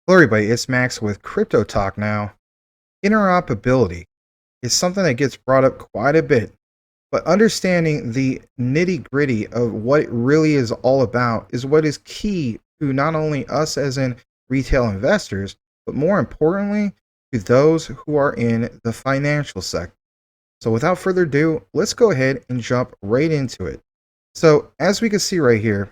Hello, everybody. It's Max with Crypto Talk now. Interoperability is something that gets brought up quite a bit, but understanding the nitty gritty of what it really is all about is what is key to not only us as in retail investors, but more importantly, to those who are in the financial sector. So, without further ado, let's go ahead and jump right into it. So, as we can see right here,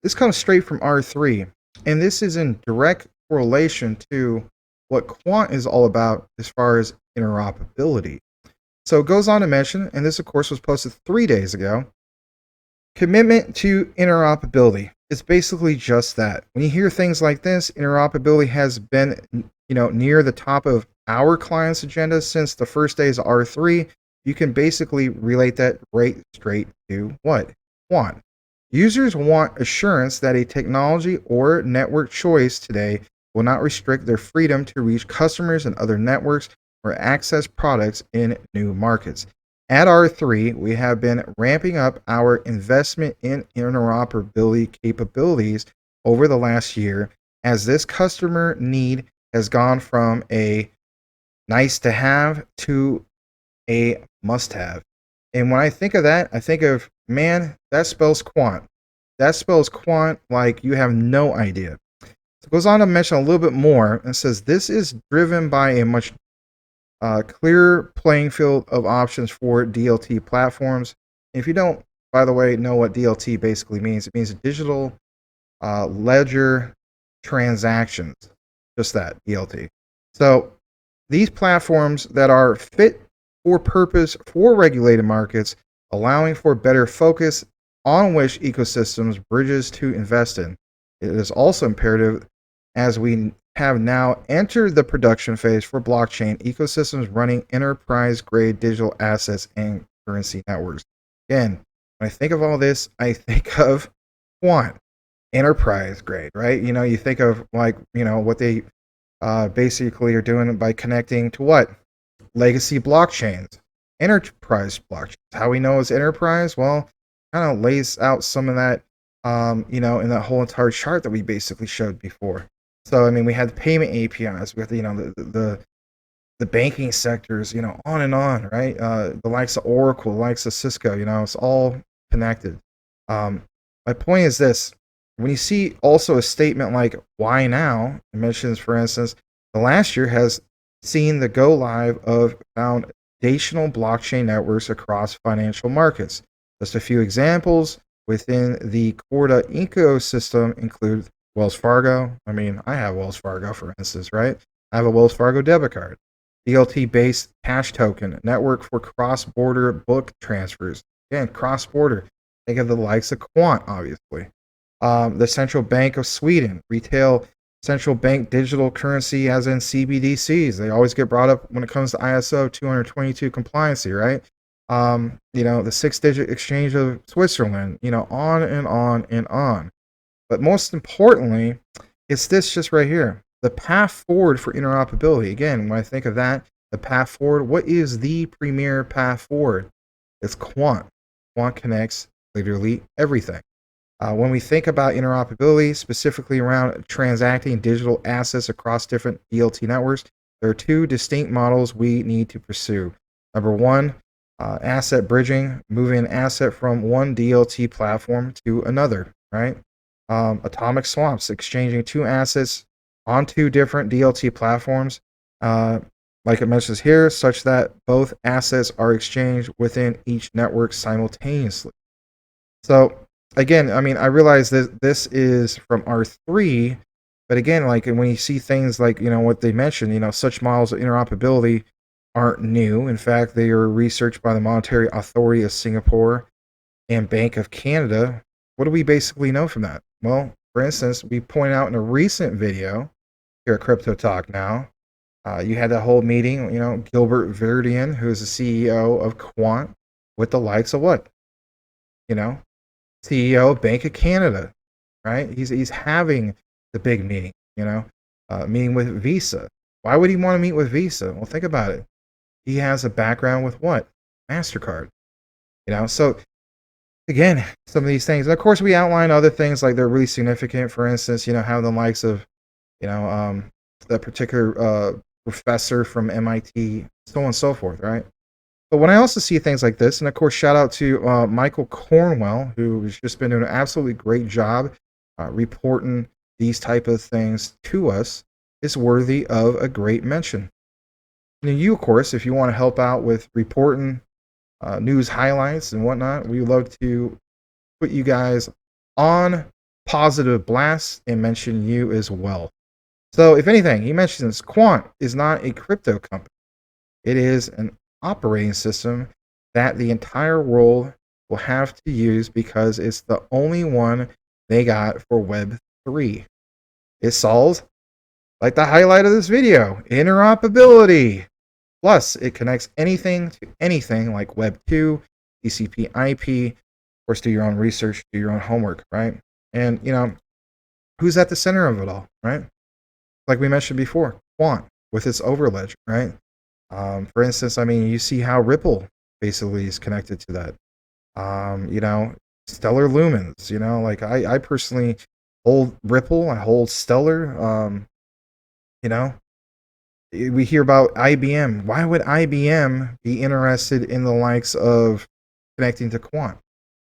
this comes straight from R3, and this is in direct correlation to what Quant is all about as far as interoperability. So it goes on to mention, and this of course was posted 3 days ago, commitment to interoperability. It's basically just that. When you hear things like this, interoperability has been, near the top of our client's agenda since the first days of R3. You can basically relate that right straight to what? Quant. Users want assurance that a technology or network choice today will not restrict their freedom to reach customers and other networks or access products in new markets. At R3, we have been ramping up our investment in interoperability capabilities over the last year as this customer need has gone from a nice to have to a must have. And when I think of that, I think of, man, that spells quant. That spells quant like you have no idea. So it goes on to mention a little bit more and says this is driven by a much clearer playing field of options for DLT platforms. If you don't, by the way, know what DLT basically means, it means digital ledger transactions. Just that, DLT. So these platforms that are fit for purpose for regulated markets, allowing for better focus on which ecosystems bridges to invest in. It is also imperative as we have now entered the production phase for blockchain ecosystems running enterprise-grade digital assets and currency networks. Again, when I think of all this, I think of Quant, enterprise-grade, right? You think of what they basically are doing by connecting to what? Legacy blockchains, enterprise blockchains. How we know it's enterprise? Well, kind of lays out some of that, in that whole entire chart that we basically showed before. So, I mean, we had the payment APIs, we had the banking sectors, on and on, right? The likes of Oracle, the likes of Cisco, it's all connected. My point is this. When you see also a statement like, why now? It mentions, for instance, the last year has seen the go live of foundational blockchain networks across financial markets. Just a few examples within the Corda ecosystem include Wells Fargo. I mean, I have Wells Fargo, for instance, right? I have a Wells Fargo debit card. DLT-based cash token, network for cross-border book transfers. Again, cross-border. Think of the likes of Quant, obviously. The Central Bank of Sweden, retail central bank digital currency as in CBDCs. They always get brought up when it comes to ISO 222 compliancy, right? The 6-digit exchange of Switzerland, on and on and on. But most importantly, it's this just right here. The path forward for interoperability. Again, when I think of that, the path forward, what is the premier path forward? It's Quant. Quant connects literally everything. When we think about interoperability, specifically around transacting digital assets across different DLT networks, there are two distinct models we need to pursue. Number one, asset bridging, moving an asset from one DLT platform to another, right? Atomic swaps, exchanging two assets on two different DLT platforms, like it mentions here, such that both assets are exchanged within each network simultaneously. So again, I mean, I realize that this is from R3, but again, like when you see things like, what they mentioned, such models of interoperability aren't new. In fact, they are researched by the Monetary Authority of Singapore and Bank of Canada. What do we basically know from that? Well, for instance, we point out in a recent video here at Crypto Talk now, you had that whole meeting, Gilbert Verdian, who's the CEO of Quant, with the likes of what? CEO of Bank of Canada, right? He's having the big meeting, meeting with Visa. Why would he want to meet with Visa? Well, think about it. He has a background with what? MasterCard. So again, some of these things. And of course, we outline other things like they're really significant. For instance, having the likes of that particular professor from MIT, so on and so forth, right? But when I also see things like this, and of course, shout out to Michael Cornwell, who has just been doing an absolutely great job reporting these type of things to us, is worthy of a great mention. And you, of course, if you want to help out with reporting news highlights and whatnot, we love to put you guys on positive blast and mention you as well. So, if anything, he mentions Quant is not a crypto company. It is an operating system that the entire world will have to use because it's the only one they got for Web 3. It solves, like the highlight of this video, interoperability. Plus, it connects anything to anything like Web 2, TCP IP. Of course, do your own research, do your own homework, right? And, who's at the center of it all, right? Like we mentioned before, Quant with its overledger, right? For instance, I mean, you see how Ripple basically is connected to that. Stellar Lumens, like I personally hold Ripple, I hold Stellar. You know, we hear about IBM. Why would IBM be interested in the likes of connecting to Quant?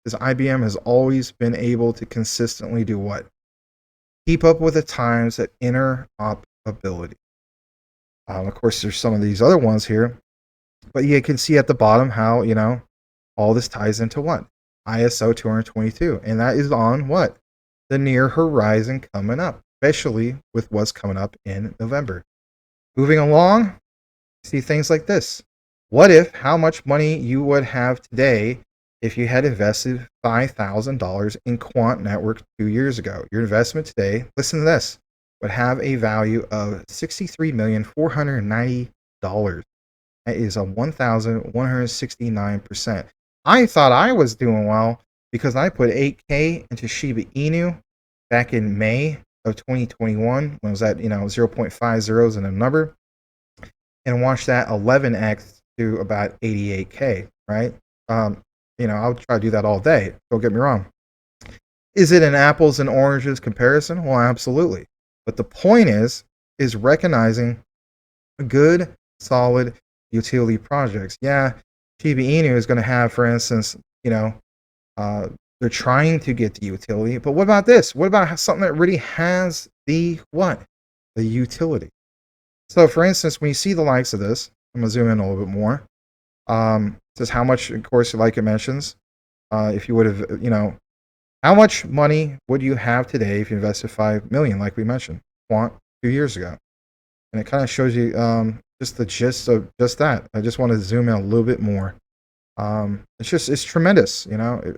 Because IBM has always been able to consistently do what? Keep up with the times at interoperability. Of course, there's some of these other ones here, but you can see at the bottom how, all this ties into what? ISO 222. And that is on what? The near horizon coming up, especially with what's coming up in November. Moving along, see things like this. What if how much money you would have today if you had invested $5,000 in Quant Network 2 years ago? Your investment today, listen to this, would have a value of $63,490. That is a 1,169%. I thought I was doing well because I put 8K into Shiba Inu back in May of 2021 when it was at 0.5 zeros and a number, and watched that 11x to about 88K, right? I'll try to do that all day. Don't get me wrong. Is it an apples and oranges comparison? Well, absolutely. But the point is recognizing good, solid utility projects. Yeah, Shiba Inu is going to have, for instance, they're trying to get the utility. But what about this? What about something that really has the what? The utility. So, for instance, when you see the likes of this, I'm going to zoom in a little bit more. It says how much, of course, like it mentions, if you would have, how much money would you have today if you invested $5 million, like we mentioned, Quant 2 years ago? And it kind of shows you just the gist of just that. I just want to zoom in a little bit more. It's tremendous,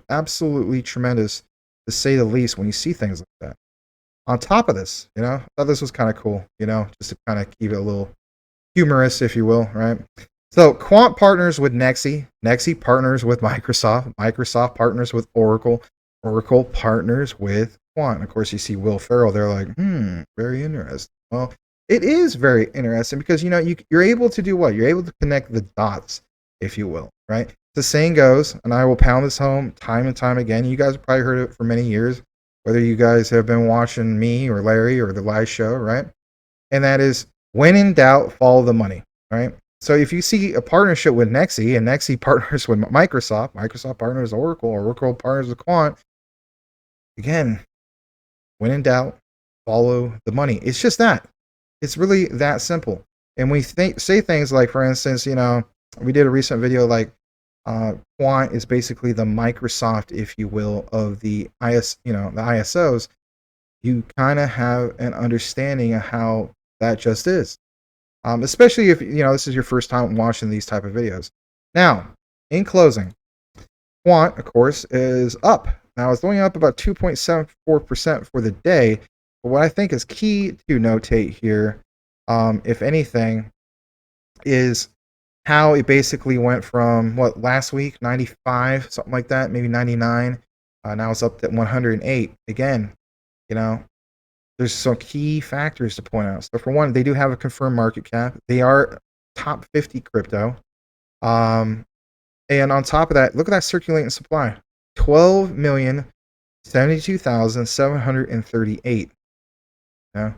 absolutely tremendous, to say the least, when you see things like that. On top of this, I thought this was kind of cool, just to kind of keep it a little humorous, if you will, right? So Quant partners with Nexi. Nexi partners with Microsoft. Microsoft partners with Oracle. Oracle partners with Quant. Of course, you see Will Ferrell. They're like, very interesting. Well, it is very interesting because, you're able to do what? You're able to connect the dots, if you will, right? The saying goes, and I will pound this home time and time again. You guys have probably heard it for many years, whether you guys have been watching me or Larry or the live show, right? And that is, when in doubt, follow the money, right? So if you see a partnership with Nexi, and Nexi partners with Microsoft, Microsoft partners with Oracle, or Oracle partners with Quant, again, when in doubt, follow the money. It's just that. It's really that simple. And we say things like, for instance, we did a recent video like Quant is basically the Microsoft, if you will, of the the ISOs. You kind of have an understanding of how that just is. Especially if this is your first time watching these type of videos. Now, in closing, Quant, of course, is up. Now, it's going up about 2.74% for the day. But what I think is key to notate here, if anything, is how it basically went from last week, 95, something like that, maybe 99. Now it's up to 108. Again, there's some key factors to point out. So for one, they do have a confirmed market cap. They are top 50 crypto. And on top of that, look at that circulating supply. 12,072,738. Yeah.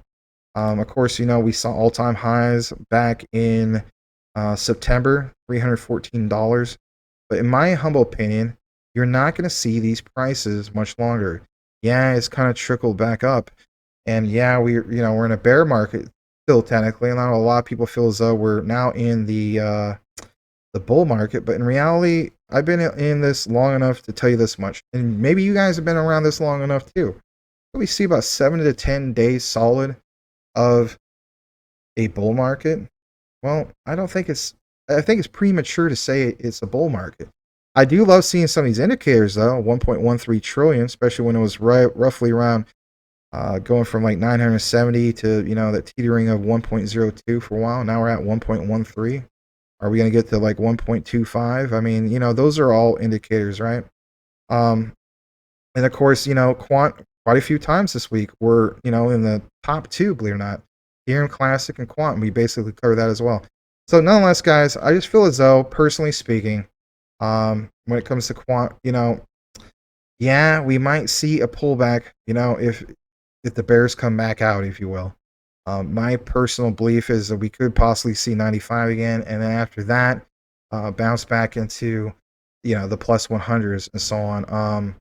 Of course, we saw all-time highs back in September, $314. But in my humble opinion, you're not going to see these prices much longer. Yeah, it's kind of trickled back up, and yeah, we're in a bear market still technically. And I know a lot of people feel as though we're now in the bull market, but in reality, I've been in this long enough to tell you this much, and maybe you guys have been around this long enough too. We see about 7 to 10 days solid of a bull market. Well, I think it's premature to say it's a bull market. I do love seeing some of these indicators though, 1.13 trillion, especially when it was roughly around going from like 970 to that teetering of 1.02 for a while. Now we're at 1.13. Are we going to get to like 1.25? I mean, those are all indicators, right? Um, and of course, Quant quite a few times this week were in the top two, believe it or not. Ethereum Classic and Quant. We basically cover that as well. So nonetheless, guys, I just feel as though, personally speaking, when it comes to Quant, yeah, we might see a pullback, if the bears come back out, if you will. My personal belief is that we could possibly see 95 again, and then after that, bounce back into, the plus 100s and so on.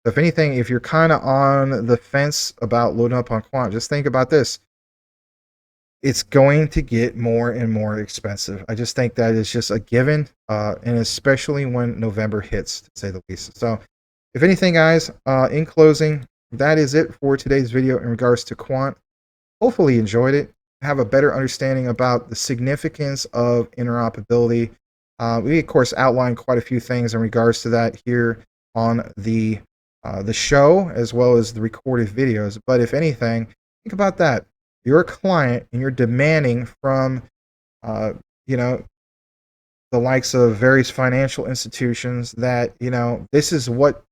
If anything, if you're kind of on the fence about loading up on Quant, just think about this. It's going to get more and more expensive. I just think that is just a given, and especially when November hits, to say the least. So, if anything, guys, in closing, that is it for today's video in regards to Quant. Hopefully you enjoyed it, have a better understanding about the significance of interoperability. We, of course, outlined quite a few things in regards to that here on the show, as well as the recorded videos. But if anything, think about that. You're a client and you're demanding from, uh, you know, the likes of various financial institutions that, this is what,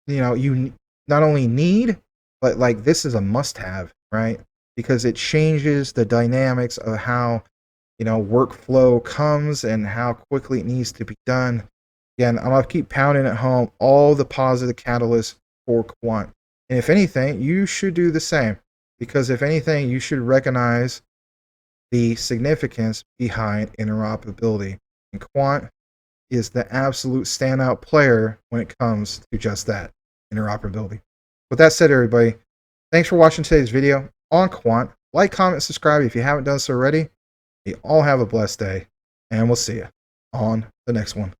you not only need, but like this is a must have, right? Because it changes the dynamics of how, workflow comes and how quickly it needs to be done. Again, I'm going to keep pounding at home all the positive catalysts for Quant. And if anything, you should do the same. Because if anything, you should recognize the significance behind interoperability. And Quant is the absolute standout player when it comes to just that, interoperability. With that said, everybody, thanks for watching today's video on Quant. Like, comment, subscribe if you haven't done so already. You all have a blessed day, and we'll see you on the next one.